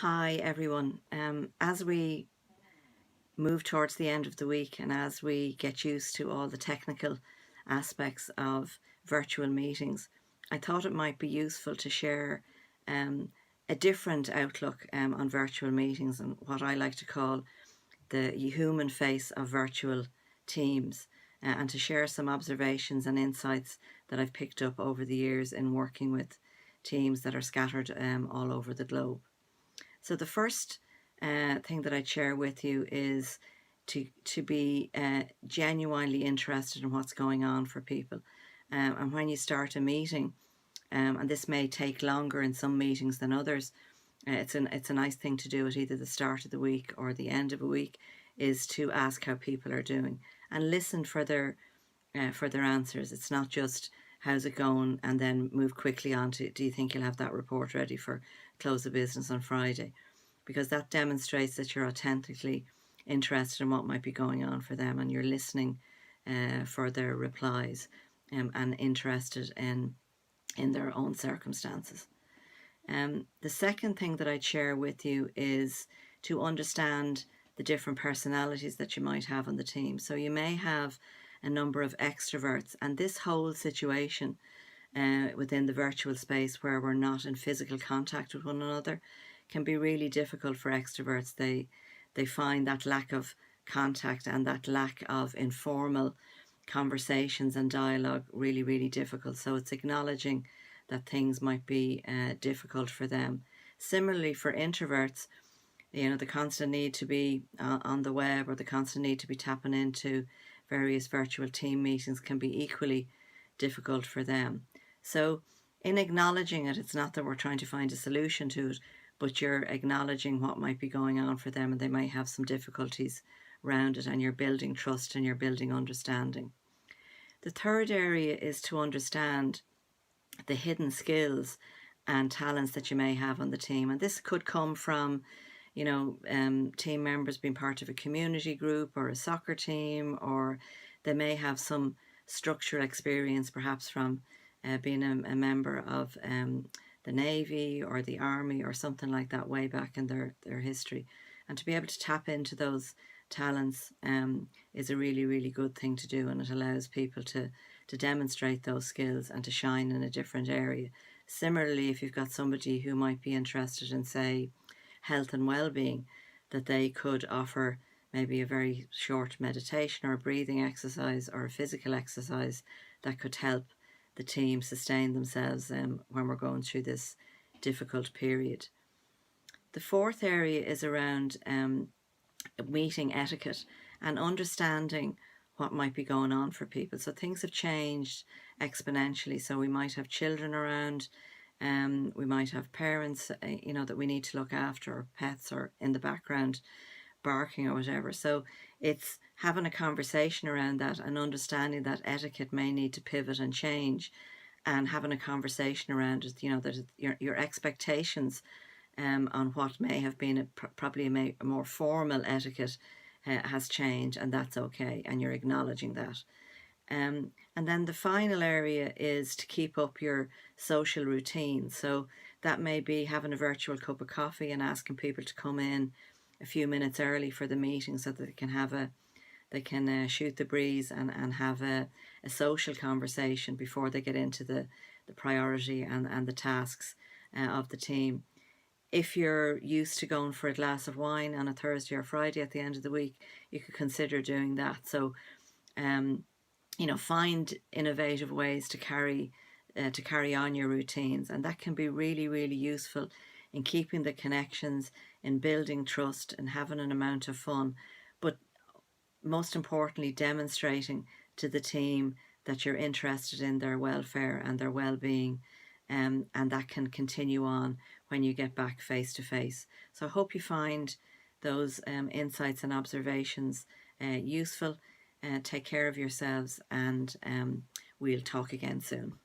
Hi everyone. As we move towards the end of the week and as we get used to all the technical aspects of virtual meetings, I thought it might be useful to share a different outlook on virtual meetings and what I like to call the human face of virtual teams, and to share some observations and insights that I've picked up over the years in working with teams that are scattered all over the globe. So the first thing that I'd share with you is to be genuinely interested in what's going on for people. And when you start a meeting, and this may take longer in some meetings than others, it's a nice thing to do at either the start of the week or the end of a week, is to ask how people are doing and listen for their answers. It's not just how's it going and then move quickly on to do you think you'll have that report ready for close of business on Friday, because that demonstrates that you're authentically interested in what might be going on for them and you're listening for their replies, and interested in their own circumstances. The second thing that I'd share with you is to understand the different personalities that you might have on the team. So you may have a number of extroverts, and this whole situation within the virtual space where we're not in physical contact with one another can be really difficult for extroverts. They find that lack of contact and that lack of informal conversations and dialogue really, really difficult. So it's acknowledging that things might be difficult for them. Similarly, for introverts, the constant need to be on the web or the constant need to be tapping into various virtual team meetings can be equally difficult for them. So in acknowledging it, it's not that we're trying to find a solution to it, but you're acknowledging what might be going on for them, and they might have some difficulties around it, and you're building trust and you're building understanding. The third area is to understand the hidden skills and talents that you may have on the team. And this could come from, team members being part of a community group or a soccer team, or they may have some structural experience perhaps from being a member of the Navy or the Army or something like that way back in their history. And to be able to tap into those talents is a really, really good thing to do, and it allows people to demonstrate those skills and to shine in a different area. Similarly, if you've got somebody who might be interested in, say, health and well-being, that they could offer maybe a very short meditation or a breathing exercise or a physical exercise that could help the team sustain themselves when we're going through this difficult period. The fourth area is around meeting etiquette and understanding what might be going on for people. So things have changed exponentially. So we might have children around, we might have parents, that we need to look after, or pets, or in the background barking or whatever. So it's having a conversation around that and understanding that etiquette may need to pivot and change, and having a conversation around it, that your expectations on what may have been probably a more formal etiquette has changed, and that's okay, and you're acknowledging that. And then the final area is to keep up your social routine. So that may be having a virtual cup of coffee and asking people to come in a few minutes early for the meeting so that they can shoot the breeze and have a social conversation before they get into the priority and the tasks of the team. If you're used to going for a glass of wine on a Thursday or Friday at the end of the week, you could consider doing that. So, find innovative ways to carry on your routines, and that can be really, really useful in keeping the connections, in building trust, and having an amount of fun. But most importantly, demonstrating to the team that you're interested in their welfare and their well-being. And that can continue on when you get back face to face. So I hope you find those insights and observations useful. Take care of yourselves, and we'll talk again soon.